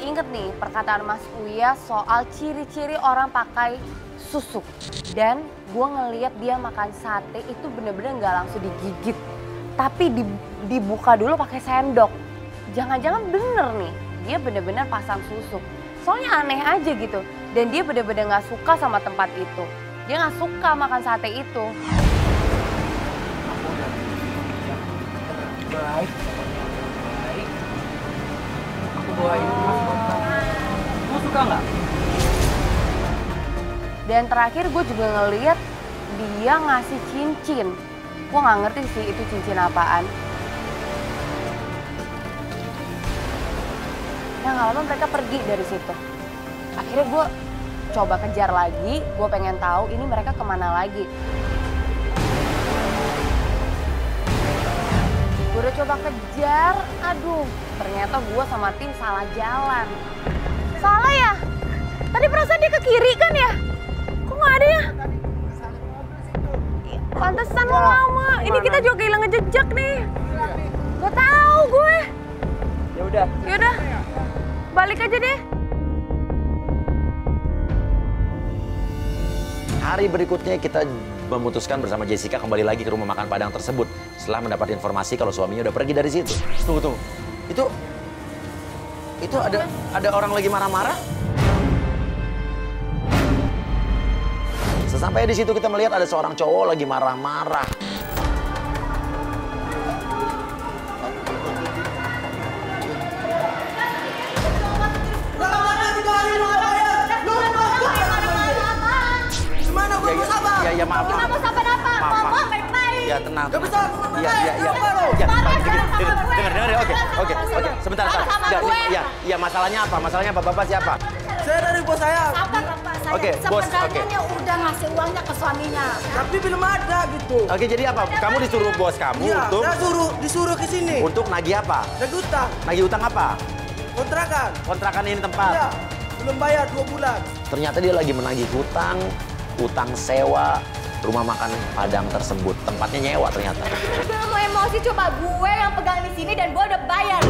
inget nih perkataan Mas Uya soal ciri-ciri orang pakai susuk. Dan gue ngeliat dia makan sate itu bener-bener nggak langsung digigit. Tapi dibuka dulu pakai sendok. Jangan-jangan bener nih, dia bener-bener pasang susuk. Soalnya aneh aja gitu. Dan dia bener-bener nggak suka sama tempat itu. Dia nggak suka makan sate itu. Baik. Aku bawain emas buat kamu. Kamu suka nggak? Dan terakhir gue juga ngeliat dia ngasih cincin. Gue nggak ngerti sih itu cincin apaan. Nah nggak lama mereka pergi dari situ. Akhirnya gue coba kejar lagi, gue pengen tahu ini mereka kemana lagi. Gue udah coba kejar, aduh ternyata gue sama tim salah jalan. Salah ya? Tadi perasaan dia ke kiri kan ya? Kok nggak ada ya? Pantesan lo lama. Ini kita juga kehilangan jejak nih. Gak tahu gue. Ya udah. Yaudah, balik aja deh. Hari berikutnya kita memutuskan bersama Jessica kembali lagi ke rumah makan Padang tersebut setelah mendapat informasi kalau suaminya udah pergi dari situ. Tunggu. Itu ada orang lagi marah-marah? Sesampai di situ kita melihat ada seorang cowok lagi marah-marah. Ya maaf. Kenapa sampai apa? Mama baik-baik. Ya tenang. Gak bisa. Dengar ya. Oke. Sebentar. Ya masalahnya apa? Masalahnya Bapak siapa? Saya dari bos saya. Sabar Bapak, saya Oke, bos, sebenarnya udah ngasih uangnya ke suaminya. Tapi belum ada gitu. Oke, jadi apa? Kamu disuruh bos kamu Iya, untuk saya disuruh ke sini. untuk nagih apa? Nagih utang, Nagih utang apa? kontrakan. Kontrakan ini tempat. Iya, belum bayar 2 bulan. Ternyata dia lagi menagih utang sewa rumah makan Padang tersebut. Tempatnya nyewa ternyata. Gue mau emosi, coba gue yang pegang di sini dan gue udah bayar.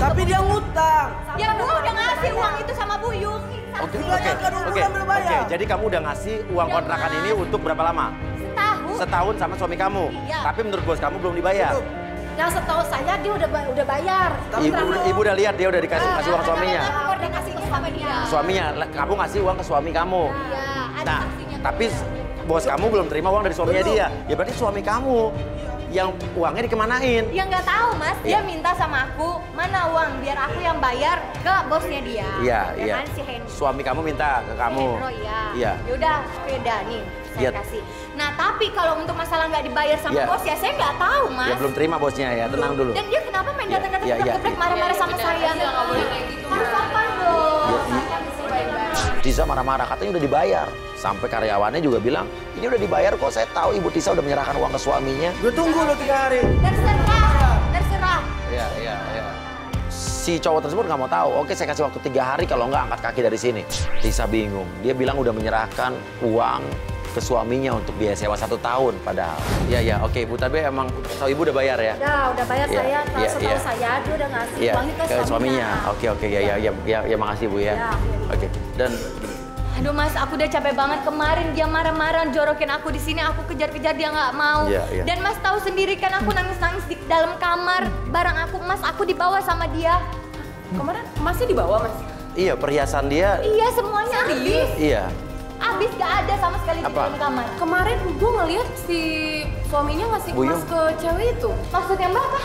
Tapi dia ngutang. Ya gue udah ngasih uang itu sama Buyung. Oke. Belum bayar. Jadi kamu udah ngasih uang kontrakan ini untuk berapa lama? Setahun. Setahun sama suami kamu. Iya. Tapi menurut bos kamu belum dibayar. Yang setahu saya dia udah bayar. Ibu udah lihat dia udah kasih uang suaminya. Aku udah kasih ini sama dia. Suaminya, kamu ngasih uang ke suami kamu. Iya, ada Nah, saksinya. tapi bos kamu belum terima uang dari suaminya dia. Ya berarti suami kamu yang uangnya dikemanain? Ya nggak tahu Mas, dia Iya. minta sama aku mana uang biar aku yang bayar ke bosnya dia. Iya, Ya iya. kan, si Hendro. Suami kamu minta ke kamu. Hendro, iya. Iya. Yaudah, sepeda nih saya Iya. kasih. Nah tapi kalau untuk masalah nggak dibayar sama Iya. bos ya saya nggak tahu Mas. Ya belum terima bosnya ya, tenang dulu. Dan dia kenapa main Iya, datang-datang iya, iya, geblek iya. marah-marah sama saya? Nggak boleh kayak gitu. Harus sopan dong. Tisa marah-marah, katanya udah dibayar. Sampai karyawannya juga bilang, ini udah dibayar kok, saya tahu Ibu Tisa udah menyerahkan uang ke suaminya. Gue tunggu lo 3 hari. Terserah. Iya. Si cowok tersebut nggak mau tahu, oke saya kasih waktu 3 hari, kalau nggak angkat kaki dari sini. Tisa bingung, dia bilang udah menyerahkan uang ke suaminya untuk biaya sewa 1 tahun padahal. Iya, oke Bu Tabe emang tahu Ibu udah bayar ya? Udah bayar Iya, saya. iya, Setahu iya. saya dia udah ngasih Iya, uangnya ke suaminya. Oke, ya makasih Bu ya. Iya. Oke, dan Aduh Mas, aku udah capek banget kemarin dia marah-marah jorokin aku di sini, aku kejar-kejar dia nggak mau. Iya. Dan Mas tahu sendiri kan aku nangis-nangis di dalam kamar, barang aku dibawa sama dia. Kemarin masih dibawa Mas? iya perhiasan dia, Iya semuanya habis. iya. Habis gak ada sama sekali di Apa? dalam kamar. Kemarin gue ngeliat si suaminya ngasih Buyung. emas ke cewek itu. Maksudnya Mbak apa?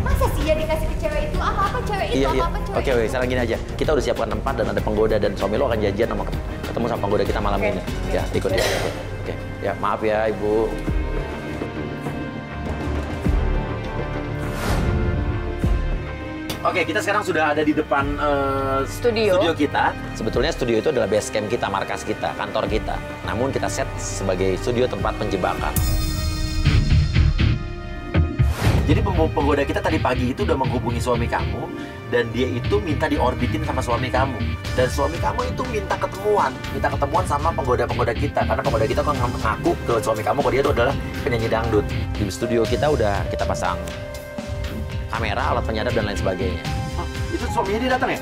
Masa sih ya dikasih ke cewek itu? Apa-apa cewek itu? Iya. Apa-apa cewek Oke, itu? sekarang gini aja. Kita udah siapkan tempat dan ada penggoda dan suami lo akan janjian sama ketemu sama penggoda kita malam ini. Ya, ikut ya. Oke. Ya, maaf ya, Ibu. Oke, kita sekarang sudah ada di depan Studio. kita. Sebetulnya studio itu adalah base camp kita, markas kita, kantor kita. Namun kita set sebagai studio tempat penjebakan. Jadi penggoda kita tadi pagi itu udah menghubungi suami kamu dan dia itu minta diorbitin sama suami kamu. Dan suami kamu itu minta ketemuan sama penggoda-penggoda kita. Karena penggoda kita kan ngaku ke suami kamu kalau dia itu adalah penyanyi dangdut. Di studio kita udah kita pasang kamera, alat penyadap dan lain sebagainya. Oh, itu suaminya dia datang ya?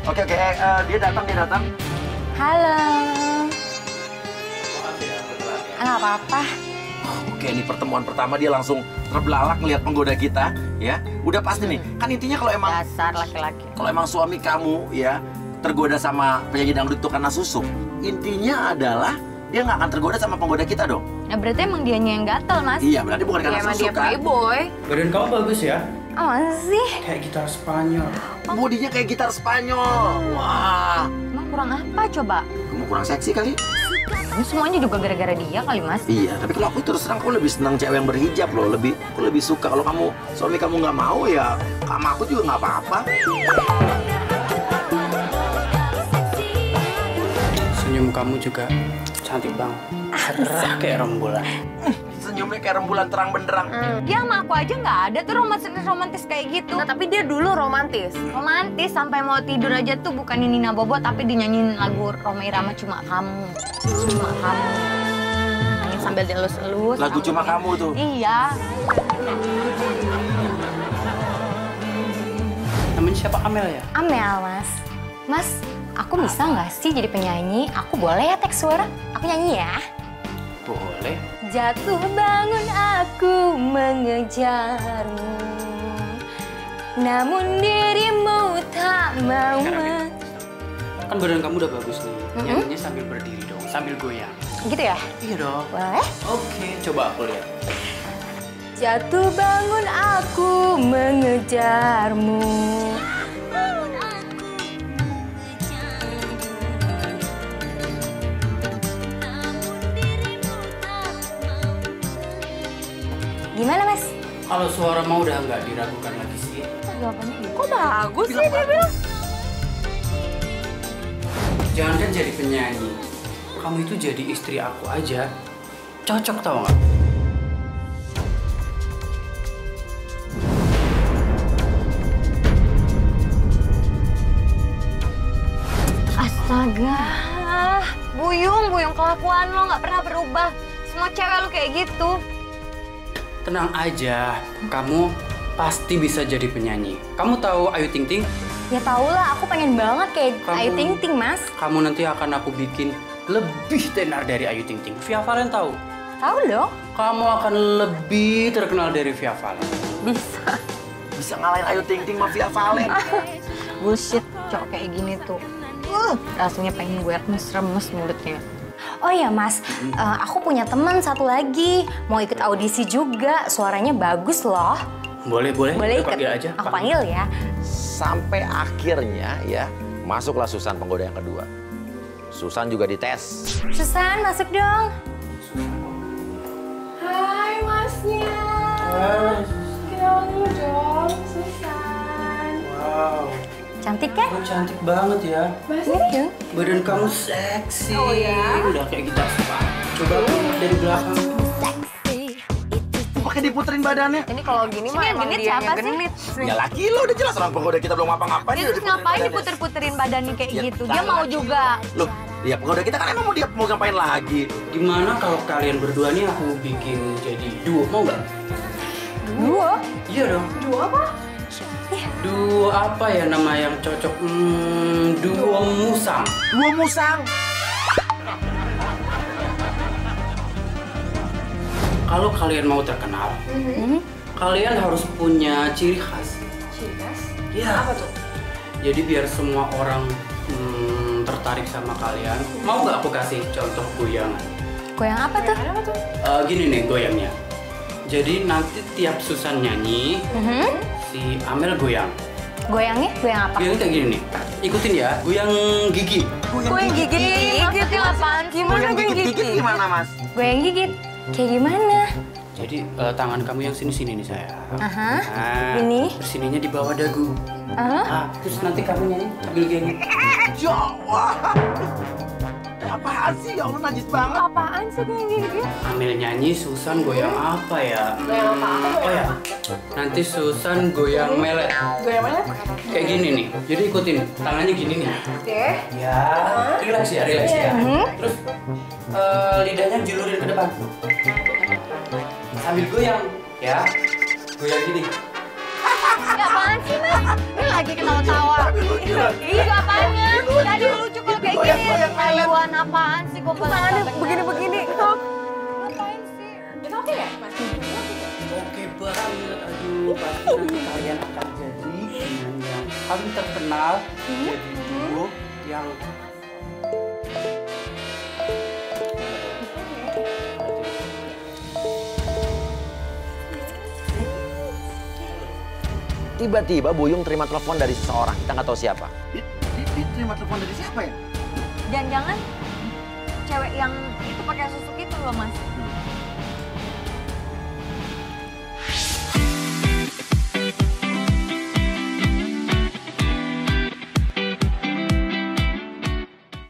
Oke, dia datang. Halo. Nggak apa-apa. Oke, ini pertemuan pertama dia langsung terbelalak ngeliat penggoda kita, ya. Udah pasti nih, kan intinya kalau emang Dasar laki-laki. kalau emang suami kamu ya tergoda sama penyanyi dangdut itu karena susuk, intinya adalah dia nggak akan tergoda sama penggoda kita dong. Nah berarti emang dianya yang gatel, Mas. Iya, berarti bukan karena Emang susuk dia kan? playboy. Badan kamu bagus ya. Oh, masa sih? Kayak gitar Spanyol. Bodinya kayak gitar Spanyol. Wah, Emang kurang apa coba? kamu kurang seksi kali? Ini semuanya juga gara-gara dia kali, Mas. Iya, tapi kalau aku terus terang aku lebih senang cewek yang berhijab loh. Aku lebih suka kalau suami kamu nggak mau ya, sama aku juga nggak apa-apa. Senyum kamu juga cantik banget. Cerah kayak rembulan. Senyumnya kayak rembulan terang benderang. Dia sama aku aja nggak ada tuh romantis kayak gitu. Nah, tapi dia dulu romantis. Romantis sampai mau tidur aja tuh bukan Nina Bobo tapi dinyanyiin lagu Rhoma Irama Cuma Kamu. Cuma Kamu. Nyanyi sambil dilus-elus. Lagu Cuma Kamu tuh. Iya. Namanya siapa, Amel ya? Amel, Mas. Mas, aku bisa nggak sih jadi penyanyi? Aku boleh ya teks suara? Aku nyanyi ya. Boleh. Jatuh bangun aku mengejarmu, namun dirimu tak mau. Kan badan kamu udah bagus nih. Nyanyinya sambil berdiri dong, sambil goyang. Gitu ya? Iya dong. Boleh? Oke, coba aku lihat. Jatuh bangun aku mengejarmu. Gimana, Mas? Kalau suara mau udah nggak diragukan lagi sih. Jawabannya gitu. Kok bagus sih dia bilang? Jangan kan jadi penyanyi. Kamu itu jadi istri aku aja. Cocok tau nggak? Astaga, Buyung kelakuan lo nggak pernah berubah. Semua cewek lo kayak gitu. Tenang aja, kamu pasti bisa jadi penyanyi. Kamu tahu Ayu Ting Ting? Ya tau lah, aku pengen banget kayak Kamu- Ayu Ting Ting, Mas. Kamu nanti akan aku bikin lebih tenar dari Ayu Ting Ting. Via Valen tahu? Tahu dong? Kamu akan lebih terkenal dari Via Valen. Bisa. Bisa ngalahin Ayu Ting Ting Mafia Valen. Bullshit, cowok kayak gini tuh. Rasanya pengen gue remes-remes mulutnya. Oh ya Mas, aku punya teman satu lagi. Mau ikut audisi juga, suaranya bagus loh. Boleh. Boleh Udah ikut? panggil aja. Aku panggil ya. Sampai akhirnya ya, masuklah Susan penggoda yang kedua. Susan juga dites. Susan, masuk dong. Hai, Masnya. Kenal dulu dong, Susan. Wow, Cantik kan? kamu cantik banget ya. Iya. Badan kamu seksi. Oh ya? Udah kayak gitar Spanyol. Coba aku lihat dari belakang. Pakai diputerin badannya. Ini kalau gini mah Ini yang emang genit dia siapa yang sih? genit. Ya laki lo udah jelas orang penggoda kita belum ngapa-ngapain. Dia terus ngapain diputer-puterin badannya kayak Ya, gitu? Dia mau juga. Loh, ya penggoda kita kan emang mau ngapain lagi? Gimana kalau kalian berdua nih aku bikin jadi duo, mau nggak? Duo? Iya dong. Duo apa? Duo apa ya nama yang cocok? Duo musang. Dua musang. Kalau kalian mau terkenal, kalian harus punya ciri khas. Ciri khas? Iya. Apa tuh? Jadi biar semua orang tertarik sama kalian. Mau nggak aku kasih contoh goyangan? Goyang apa tuh? Apa tuh? Gini nih goyangnya. Jadi nanti tiap Susan nyanyi, si Amel goyang. Goyangnya? Goyang apa? Goyang kayak gini nih. Ikutin ya, goyang gigi. Goyang gigit. Gigit itu apaan? Gimana goyang Gigit gigit? gimana, Mas? Goyang gigit? Kayak gimana? Jadi tangan kamu yang sini-sini nih saya. Aha. Nah, Ini? terus sininya di bawah dagu. Aha. Nah, terus nanti kamu nyanyi sambil gini. Jawa. Apaan sih? Ya Allah, najis banget. Apaan sih gue yang gigit? Amel nyanyi, Susan goyang apa ya? Goyang apa? Oh ya, nanti Susan goyang melet. Goyang mana? Kayak gini nih, jadi ikutin tangannya gini nih. Oke. Ya, relax ya, relax ya. Terus lidahnya julurin ke depan. Sambil goyang, ya. Goyang gini. Ya apaan sih, Mas? Ini lagi ketawa-tawa. Iya, apanya? Tadi lucu kalau kayak gini. Ayuan apaan sih? Kok tangannya begini-begini? Ngapain sih? Itu oke ya, Mas? Oke banget, aduh. Pasti nanti kalian akan jadi yang paling terkenal. Jadi duo yang Tiba-tiba Buyung terima telepon dari seseorang, kita nggak tahu siapa. Terima telepon dari siapa ya? Jangan-jangan cewek yang itu pakai susuk itu loh, Mas.